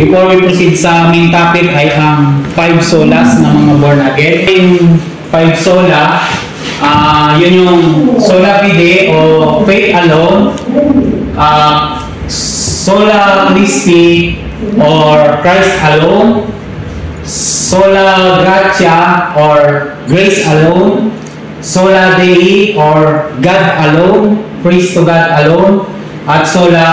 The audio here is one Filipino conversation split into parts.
before we proceed sa main topic ay ang 5 solas ng mga born again. Yung 5 sola, yun yung sola fide o faith alone, sola Christi or Christ alone, sola gratia or grace alone, sola Dei or God alone, praise to God alone, at sola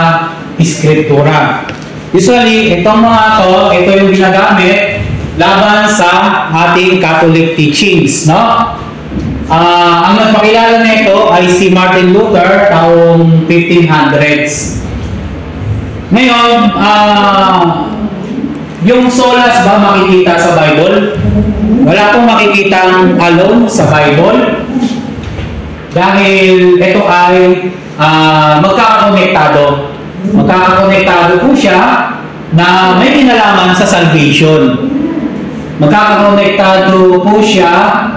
Scriptura. Usually, itong mga ito yung ginagamit laban sa ating Catholic teachings, no? Ang nagpakilala nito ay si Martin Luther taong 1500s. Ngayon, yung solas ba makikita sa Bible? Wala pong makikitang alone sa Bible dahil ito ay magkakakonektado. Magkakakonektado po siya na may kinalaman sa salvation. Magkakakonektado po siya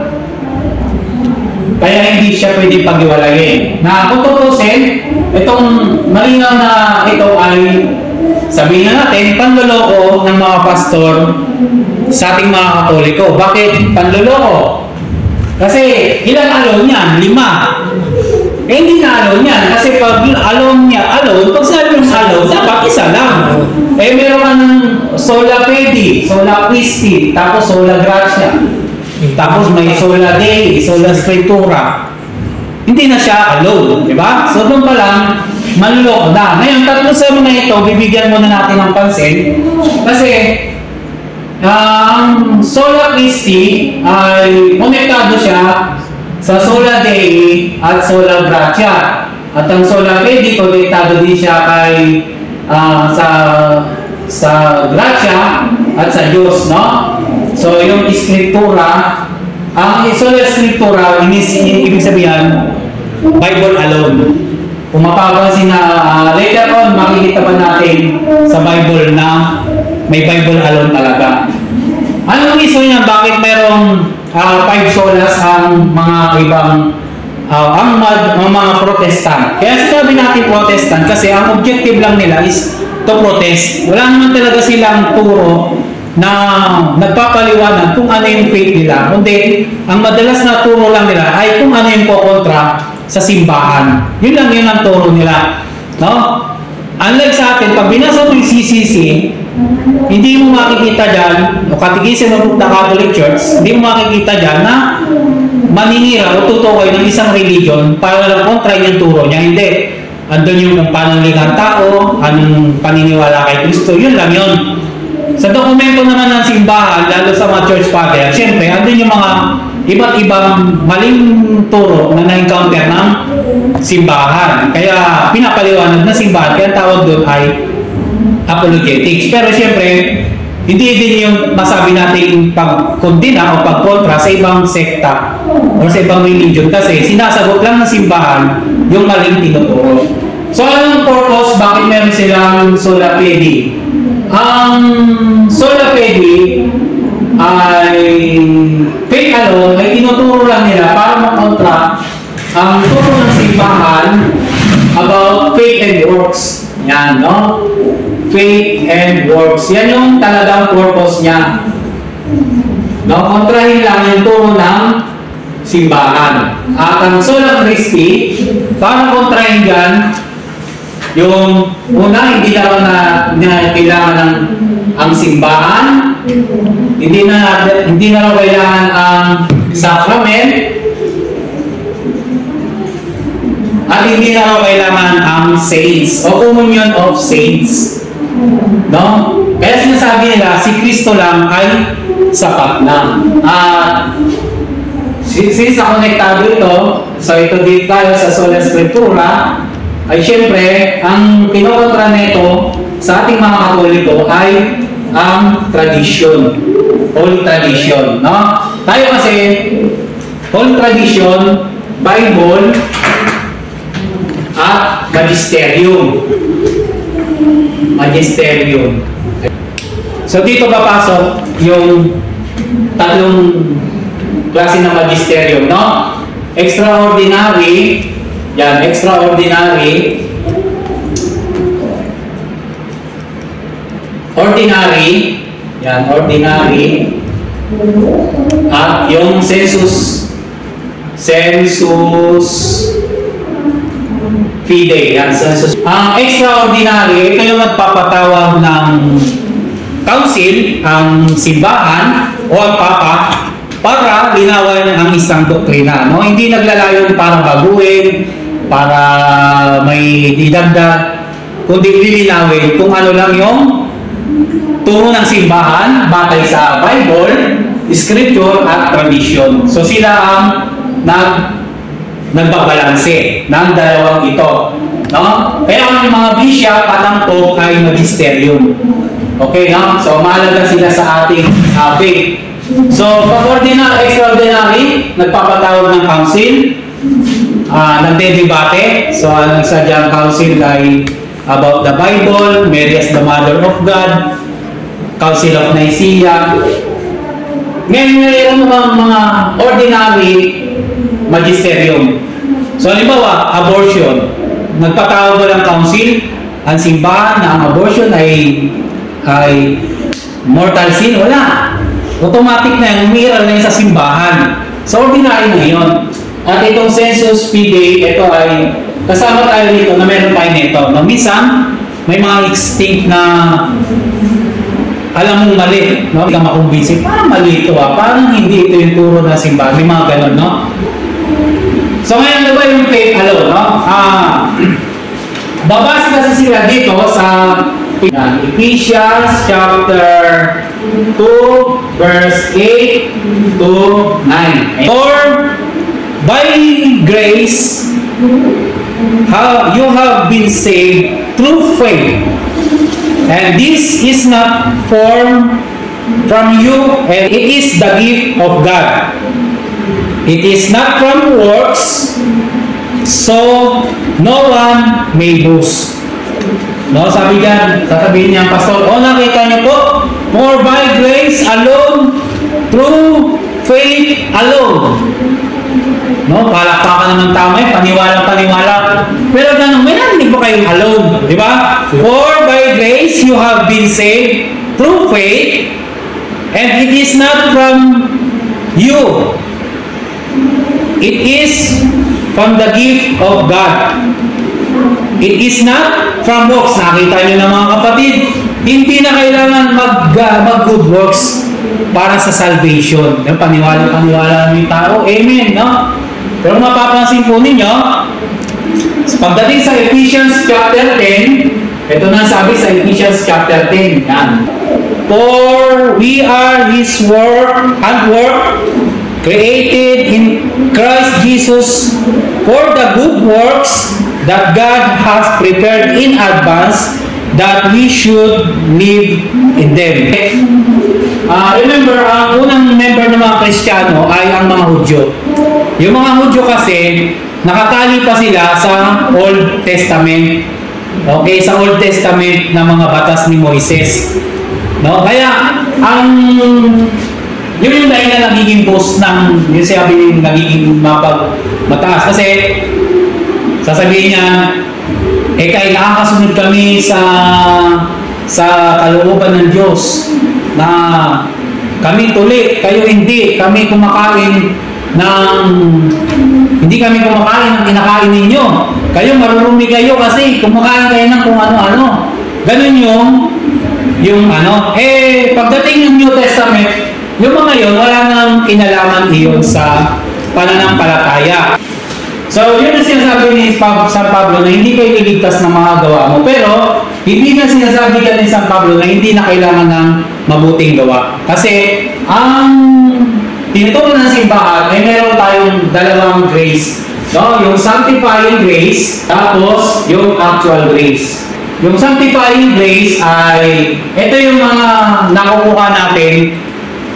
kaya hindi siya pwedeng paghiwalayin. Na kung tutusin, itong malinaw na ito ay sabihin na natin, panloloko ng mga pastor sa ating mga Katoliko. Bakit panloloko? Kasi ilan alone yan? 5. Hindi na alone yan. Kasi pag alone niya, pag sabi yung alone, dapat isa lang. Meron ka ng sola fide, sola Christi, tapos sola gratia. Tapos may sola Dei, sola Scriptura. Hindi na siya alone, di ba? So doon pa lang, maluloko na. Ngayon, tatlo sa mga ito, bibigyan muna natin ng pansin. Kasi, ang sola Christi ay konektado siya sa sola Dei at sola gratia. At ang sola fide, konektado din siya kay sa gratia at sa Diyos, no? So, yung Scriptura, ang sola Scriptura, ibig sabihin, Bible alone. Kung mapapansin na later on, makikita pa natin sa Bible na may Bible alone talaga. Anong reason niya? Bakit mayroong 5 solas ang mga ibang ang mga Protestant? Kaya sinabi natin Protestant kasi ang objective lang nila is to protest. Wala naman talaga silang turo na nagpapaliwanag kung ano yung faith nila. Kundi, ang madalas na turo lang nila ay kung ano yung kontra sa simbahan. Yun lang yun ang turo nila. No? Unlike sa atin, pag binasa mo yung CCC, hindi mo makikita dyan, o Catechism of the Catholic Church, hindi mo makikita dyan na maninira o tutukoy ng isang religion para lang kontra yung turo niya. Hindi. Andun yung kung paano ligang tao, anong paniniwala kay Kristo, yun lang yun. Sa dokumento naman ng simbahan, lalo sa mga church father, siyempre, andun yung mga iba't ibang maling turo na na-encounter ng simbahan. Kaya pinapaliwanag na simbahan, kaya tawag doon ay apologetics. Pero siyempre, hindi din yung masabi natin pag-kondina o pag-kontra sa ibang sekta o sa ibang religion kasi sinasagot lang ng simbahan yung maling tinuturo. So, anong purpose? Bakit meron silang sola fide? Ang sola fide ay faith alone ay tinuturo lang nila para makontra ang turo ng simbahan about faith and works. Yan, no? Faith and works. Yan yung talagang purpose niya. No? Kontrahin lang yung turo ng simbahan. At ang sola Christi, para kontrahin dyan, yung una, hindi naman na kailangan ng ang simbahan, hindi na raw kailangan ang sacrament, at hindi na raw kailangan ang saints o communion of saints. No? Kaya sinasabi nila, si Kristo lang ay sapat na. Since konektado ito, so ito dito tayo sa sola Scriptura, ay syempre, ang kinokontra nito sa ating mga Katoliko ay ang tradition, Holy Tradition, no? Tayo kasi, Holy Tradition, Bible, at Magisterium. Magisterium. So dito papasok yung tatlong klase ng Magisterium, no? Extraordinary, yan, extraordinary, ordinary, yan, ordinary, at yung census fide, yan, census. Ang extraordinary, ito yung nagpapatawag ng council, ang simbahan o ang papa, para linawan ang isang doktrina, no? Hindi naglalayon para baguhin, para may didagdag, kundi lilinawin kung ano lang yung turo ng simbahan batay sa Bible, Scripture at tradition. So sila ang nagbabalanse ng dalawang ito, no? Kaya ang mga bishop at ang pope ay magisterium. Okay, no? So mahalaga sila sa ating faith. So, pag-ordinary, extraordinary, nagpapatawag ng council, nagdedebate. So, ang sadyang council ay about the Bible, Mary as the Mother of God, Council of Nicaea. Ngayon, mayroon mga ordinary magisterium. So, halimbawa, abortion. Nagpatawag ba ng council, ang simbahan na ang abortion ay mortal sin? Wala. Automatic na yung umiral na yun sa simbahan. So, ordinary na yun. At itong census fide, ito ay kasama tayo dito na meron tayo nito. No, minsan, may mga extinct na alam mong mali. No? Hindi ka makumbinsin. Parang mali ito parang hindi ito yung turo ng simbahan. May mga ganun, no? So, ngayon diba yung faith alone, no? Babase kasi sila dito sa Ephesians chapter 2 verse 8 to 9. For by grace you have been saved through faith, and this is not from you, and it is the gift of God. It is not from works, so no one may boast. No, sabi dyan, sasabihin niya ang pastor, nakita niyo po, for by grace alone, through faith alone. No, palakpakan naman tama paniwala. Pero ganun, may narinig po kayong alone, di ba? For by grace you have been saved through faith, and it is not from you. It is from the gift of God. It is not from works. Nakita nyo na mga kapatid, hindi na kailangan mag-good works para sa salvation. Paniwala ng tao. Amen, no? Pero mapapansin po ninyo, pagdating sa Ephesians chapter 10, ito na sabi sa Ephesians chapter 10, yan. For we are His handwork, created in Christ Jesus for the good works that God has prepared in advance that we should live in them. Remember, ang unang member ng mga Kristiyano ay ang mga Hudyo. Yung mga Hudyo kasi, nakatali pa sila sa Old Testament. Okay, sa Old Testament na mga batas ni Moises. No? Kaya, yun yung dahil na nagiging boss ng, yung sabi yung nagiging mataas. Kasi, sasabihin niya, kailangan kasunod kami sa kalooban ng Diyos na kami tuli, kayo hindi. Kami hindi kami kumakain ng kinakain ninyo. Kayo marurumi kayo kasi kumakain kayo ng kung ano-ano. Ganun yung pagdating ng New Testament, yung mga yun, wala nang kinalaman iyon sa pananampalataya. So, yun ang sinasabi ni San Pablo na hindi kayo iligtas ng mga gawa mo. Pero, hindi na sinasabi ka ni San Pablo na hindi na kailangan ng mabuting gawa. Kasi, ang tinuturo ng simbahan ay meron tayong dalawang grace. No? Yung sanctifying grace, tapos yung actual grace. Yung sanctifying grace ay, ito yung mga nakukuha natin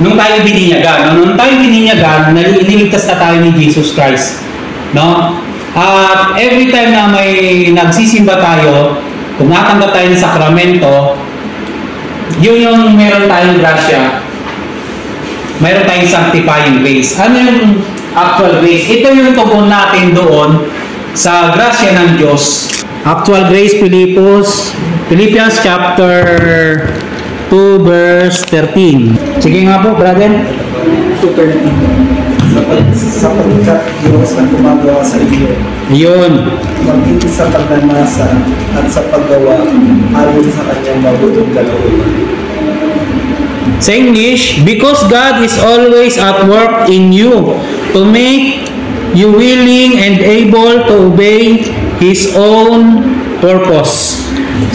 nung tayo bininyagan. Nung tayo bininyagan, nililigtas na tayo ni Jesus Christ. No? At every time na may nagsisimba tayo, kung natanggap tayo ng sakramento, yun yung meron tayong grasya, meron tayong sanctifying grace. Ano yung actual grace? Ito yung tugon natin doon sa grasya ng Diyos. Actual grace, Philippians chapter 2 verse 13. Sige nga po, brother. 2:13. Sapagkat Diyos ang gumagawa sa iyo, Yun. maging sa pagnanasa at sa paggawa ayon sa kanyang mabuting kalooban. Sa English, because God is always at work in you to make you willing and able to obey His own purpose.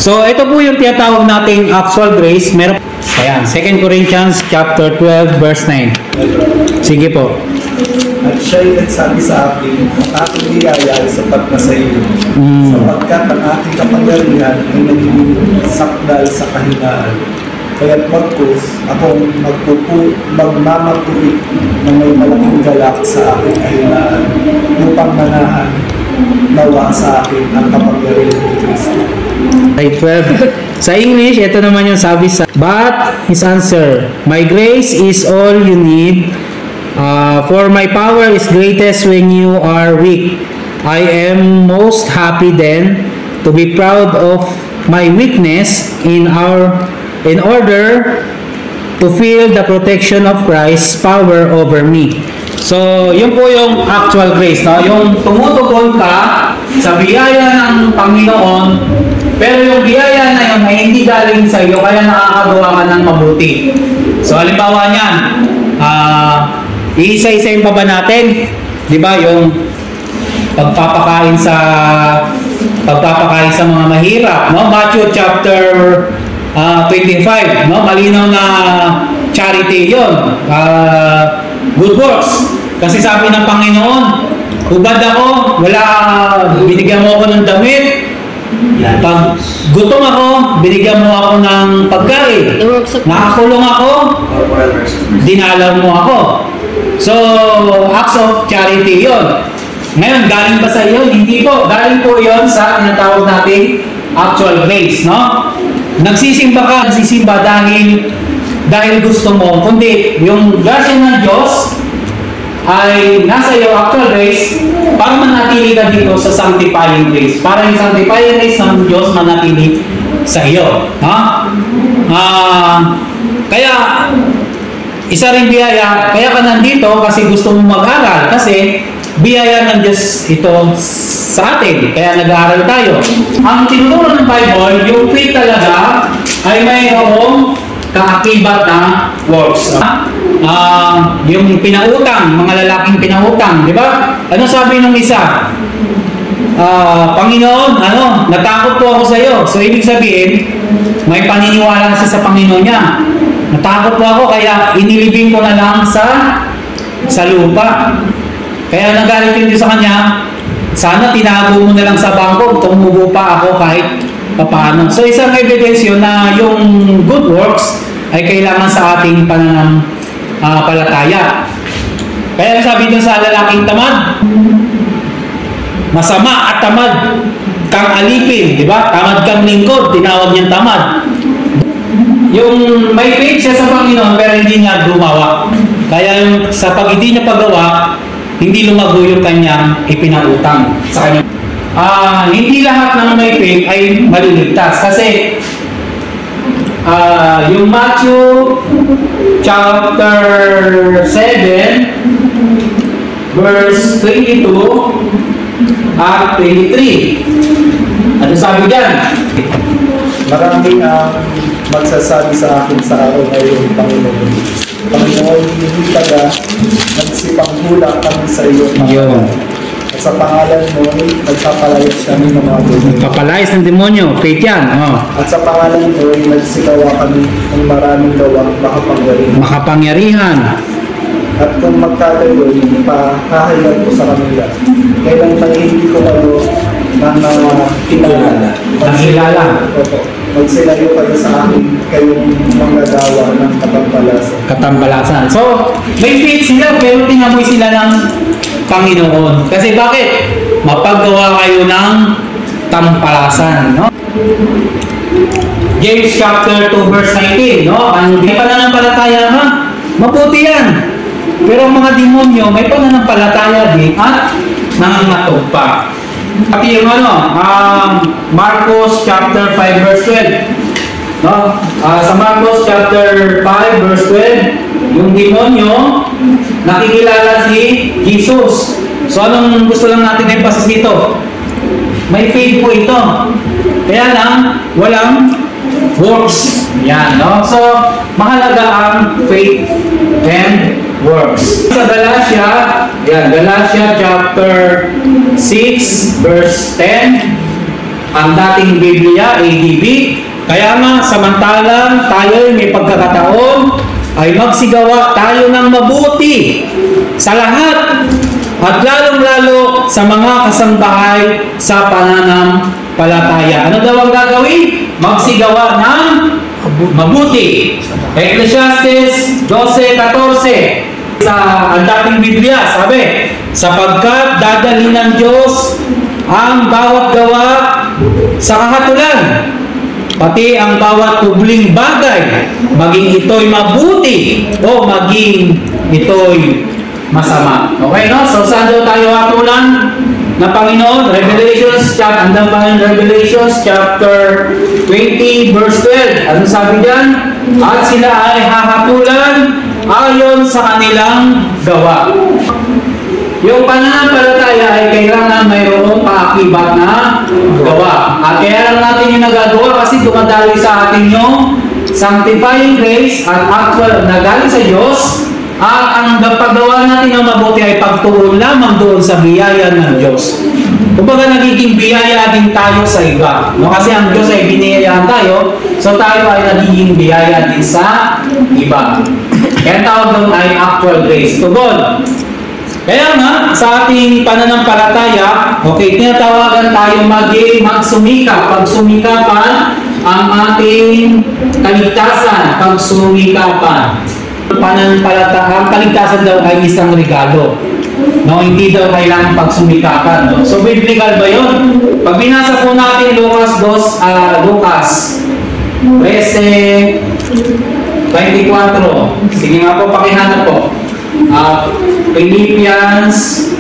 So, ito po yung tinatawag nating actual grace. Meron, ayan, 2 Corinthians chapter 12, verse 9. Sige po. At siya'y nagsabi sa akin, ang aking biyaya ay sapat na sa iyo, sapagkat ang aking kapangyarihan ay naging sakdal sa kahinaan. Kaya't pagkus, akong magmamatuwid na may malaking galak sa aking kahinaan, upang manahan nawa sa akin ang kapangyarihan ni Kristo. Right, 12. Sa English, ito naman yung sabi sa, but his answer, my grace is all you need, for my power is greatest when you are weak. I am most happy then to be proud of my weakness in order to feel the protection of Christ's power over me. So, yun po yung actual grace, no? Yung tumutugon ka sa biyaya ng Panginoon, pero yung biyaya na yun ay hindi galing sa iyo, kaya nakakagawa ka ng mabuti. So, halimbawa niyan, iisa-isayin pa ba natin? Di ba, yung pagpapakain sa mga mahirap, no? Matthew chapter 25, no? Malinaw na charity 'yon. Good works. Kasi sabi ng Panginoon, hubad ako, binigyan mo ako ng damit. Pag gutom ako, binigyan mo ako ng pagkain. Nakakulong ako, dinalaw mo ako. So, acts of charity 'yon. Ngayon, galing ba sa iyo? Hindi po. Galing po 'yon sa tinatawag nating actual grace, no? Nagsisimba ka, nagsisimba dahil gusto mo, kundi yung grasya ng Diyos ay nasa iyo, actual grace, para manatili ka dito sa sanctifying grace. Para yung sanctifying grace ng Diyos manatili sa iyo. Ha? Kaya, isa rin biyaya, kaya ka nandito kasi gusto mo mag-aral, kasi biyaya ng Diyos ito sa atin, kaya nag-aaral tayo. Ang tinuturo ng Bible, yung faith talaga ay mayroong kaakibat na works. Yung pinautang, mga lalaking pinautang, di ba? Ano sabi nung isa? Panginoon, natakot po ako sa iyo. So, ibig sabihin, may paniniwala na siya sa Panginoon niya. Natakot po ako, kaya inilibing ko na lang sa lupa. Kaya nagalit yun sa kanya, sana tinago mo na lang sa bangko, tumubo pa ako kahit papaano. So, isang evidence yun na yung good works ay kailangan sa ating pananampalataya. Kaya sabi dun sa lalaking tamad, masama at tamad kang alipin, di ba? Tamad kang lingkod, tinawag niyang tamad. Yung may faith siya sa Panginoon pero hindi niya gumawa. Kaya yung, sa pag hindi niya paggawa, hindi lumago yung kanyang ipinautang sa kanya. Hindi lahat ng may faith ay maliligtas. Kasi yung Matthew chapter 7 verse 22 at 23. Ano sabi dyan? Marami ang magsasabi sa akin sa araw na iyon, Panginoon. Panginoon, hindi ka nagsipanghula kami sa iyo, Panginoon. At sa pangalan mo, nagpapalayas kami ng mga demonyo. Nagpapalayas ng demonyo, faith yan. At sa pangalan mo, nagsigawa kami ng maraming gawang makapangyarihan. At kung magkagayon, pahahayan ko sa kanila. Kailan hindi ko kayo ng kilala. Magsilayo kayo sa akin, kayong manggagawa ng katambalasan. So, may faith sila, pero tinamoy sila ng Panginoon. Kasi bakit? Mapaggawa kayo ng tampalasan, no? James chapter 2 verse 19, no? Ang may pananampalataya ha? Mabuti yan. Pero ang mga demonyo, may pananampalataya din at nangangatog pa. Pati yung Marcos chapter 5 verse 12. No? Sa Marcos chapter 5 verse 12, yung demonyo nakikilala si Jesus. So anong gusto lang natin emphasis dito? May faith po ito. Kaya lang walang works. Yan, no? So mahalaga ang faith and works. Sa Galatia, yan, Galatia chapter 6 verse 10, ang dating Biblia, ADB, kaya nga, samantalang tayo may pagkakataon, ay magsigawa tayo ng mabuti sa lahat at lalong-lalo sa mga kasambahay sa pananampalataya. Ano daw ang gagawin? Magsigawa ng mabuti. Ecclesiastes 12:14 sa ang dating Biblia, sabi, sapagkat dadalhin ng Diyos ang bawat gawa sa kahatulan, pati ang bawat kubling bagay, maging ito'y mabuti o maging ito'y masama. Okay, no? So, saan daw tayo hatulan na Panginoon? Revelations chapter 20 verse 12. Ano sabi diyan? At sila ay hahatulan ayon sa kanilang gawa. Yung pananampalataya ay kailangan mayroong kaakibat na gawa. At kaya lang natin yung nagagawa kasi dumadali sa atin yung sanctifying grace at actual na galing sa Diyos. At ang paggawa natin ng mabuti ay pagtuon lamang doon sa biyaya ng Diyos. Kumbaga nagiging biyaya din tayo sa iba. No? Kasi ang Diyos ay biniyayaan tayo, so tayo ay nagiging biyaya din sa iba. Kaya tawag doon ay actual grace to God. Kaya nga, sa ating pananampalataya, okay, tinatawagan tayo magsumikap. Pagsumikapan ang ating kaligtasan. Pagsumikapan. Ang kaligtasan daw ay isang regalo. No, hindi daw kailangan pagsumikapan. No? So, biblical ba yun? Pag binasa po natin Lucas 13:24. Sige nga po, pakihanap po. Philippians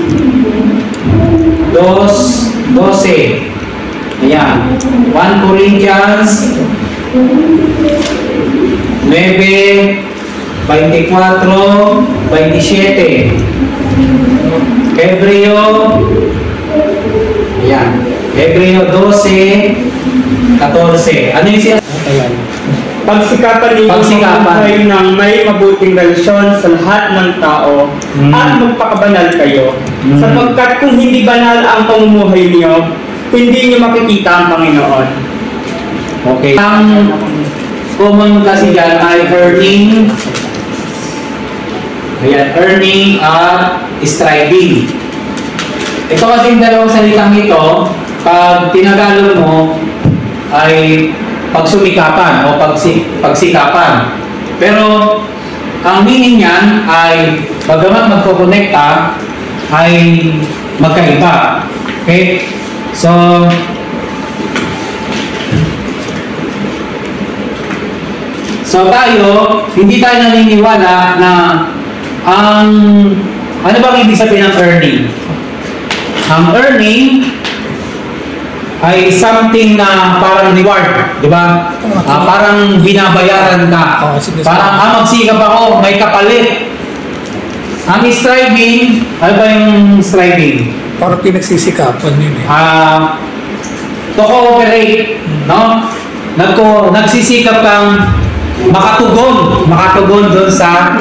2:12. Ayan. 1 Corinthians 9:24-27. Hebreo, ayan. Hebreo 12:14. Ano yung siya? Ayan. Pagsikapan ninyo buhay ng may mabuting relasyon sa lahat ng tao at magpakabanal kayo. Sapagkat kung hindi banal ang pamumuhay niyo, hindi niyo makikita ang Panginoon. Okay. Ang common kasi dyan ay earning. Ayan, earning at striving. Ito kasi yung dalawang salitang ito, pag tinagalog mo, ay pagsumikapan o pagsikapan. Pero ang meaning niyan ay bagamat magkokonekta ay magkaiba. Okay? So tayo, hindi tayo naniniwala na ang ano bang ibig sabihin ng earning? Ang earning ay something na parang reward, di ba? Parang binabayaran ka. Parang magsikap ako, may kapalit. Ang striving, ano ba yung striving? Parang pinagsisikapan yun eh. To cooperate, no? Nagsisikap kang makatugon doon sa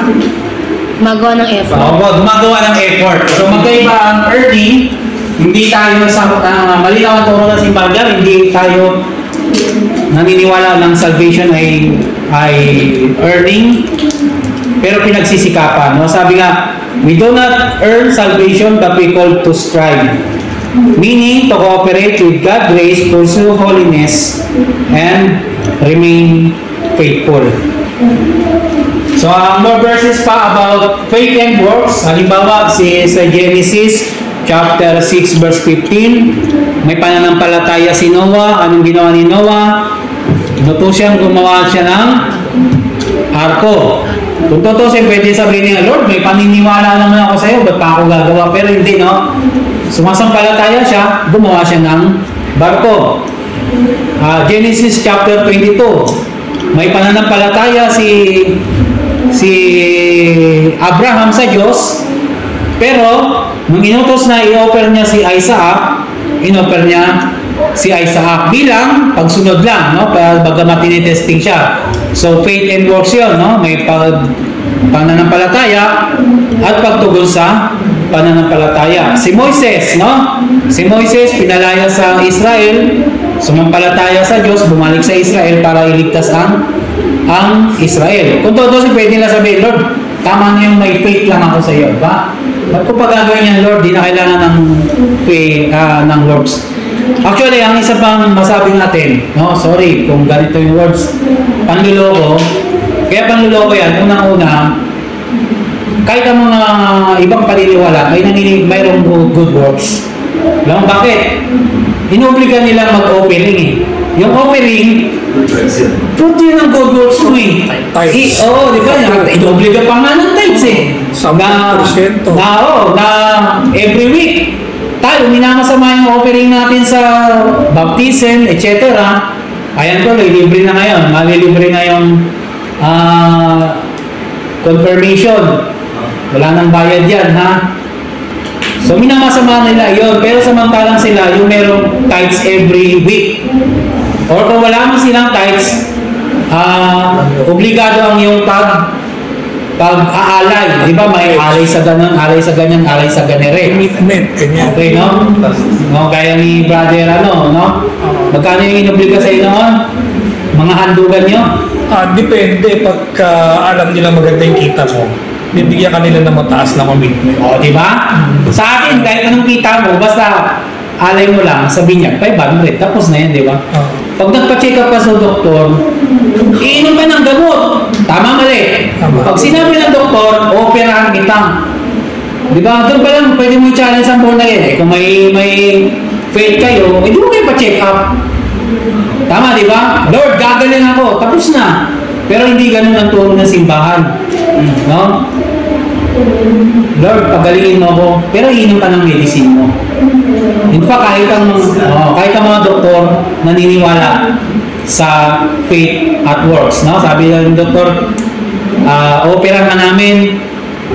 magawa ng effort. Gumagawa ng effort. So magkaiba ang earning. Hindi tayo sa malinaw ang turo ng simbahan, hindi tayo naniniwala ng salvation ay earning, pero pinagsisikapan. No? Sabi nga, we do not earn salvation but we call to strive. Meaning, to cooperate with God's grace, pursue holiness, and remain faithful. So, more verses pa about faith and works. Halimbawa, sa Genesis chapter 6 verse 15, may pananampalataya si Noah. Anong ginawa ni Noah? Inutos siyang gumawa siya ng arko. Kung tutusin, pwede sabihin niya, Lord, may paniniwala naman ako sa iyo, ba't pa ako gagawa? Pero hindi, no? Sumasampalataya siya, gumawa siya ng barko. Genesis chapter 22. may pananampalataya si Abraham sa Diyos, pero nung inutos na i-offer niya si Isaac, in-offer niya si Isaac bilang pagsunod lang, no? Bagamat tinitesting siya. So faith and works yun, no? May pananampalataya at pagtugon sa pananampalataya. Si Moises, no? Si Moises pinalaya sa Israel, sumampalataya sa Diyos, bumalik sa Israel para iligtas ang Israel. Kung totoo, pwede nila sabihin, Lord, tama na yung may faith lang ako sa iyo, ba? Ba't ko pa gagawin yan, Lord? Di na kailangan ng faith, ng works. Actually, ang isa pang masabi natin, no? Sorry kung ganito yung words, panluloko. Kaya panluloko yan, unang-una, kahit ang mga ibang paniniwala, mayroong good works. Alam mo bakit? Inuobliga nila mag-offering eh. Yung offering, fruit yun ang good works mo eh. Oo, di ba? Inuobliga pa nga ng tithes eh. 10%. Na every week, tayo, minamasama yung offering natin sa baptism, etc. Ayan ko, libre na ngayon. Malilibre na yung confirmation. Wala nang bayad yan, ha? So, minamasama nila yun. Pero samantalang sila, yung merong tithes every week. Or kung wala mo silang tithes, obligado ang yung pag-aalay. Di ba? May alay sa ganun, alay sa ganyan, alay sa ganere. Commitment, ganyan. Okay, no? No, kaya ni brother, no? Magkano yung inobliga sa inyo noon? Mga handugan nyo? Depende. Pagka alam nila maganda yung kita mo, bibigyan ka nila ng mataas na commitment. O, di ba? Sa akin, kahit anong kita mo, basta alay mo lang, sabi niya, 500, tapos na yan, di ba? Pag nagpa-check up ka sa doktor, iinom ka ng gamot. Tama, mali. Tama. Pag sinabi ng doktor, operahan kita. Di ba? Doon pa lang, pwede mo i-challenge ang born again. Kung may fail kayo, hindi mo kayo pa-check up. Tama, di ba? Lord, gagaling ako. Tapos na. Pero hindi ganun ang turo ng simbahan. No? Lord, pagalingin mo ako. Pero iinom ka ng medicine mo. In fact, kahit ang mga doktor naniniwala sa faith at works. No? Sabi ng doktor, opera ka namin,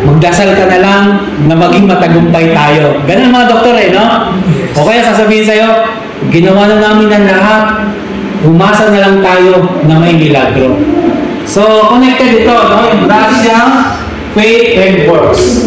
magdasal ka na lang na maging matagumpay tayo. Ganun mga doktor no? O kaya sasabihin sa'yo, ginawa na namin ang lahat, umasa na lang tayo na may milagro. So, connected ito, no? Yung grasya, faith, and works.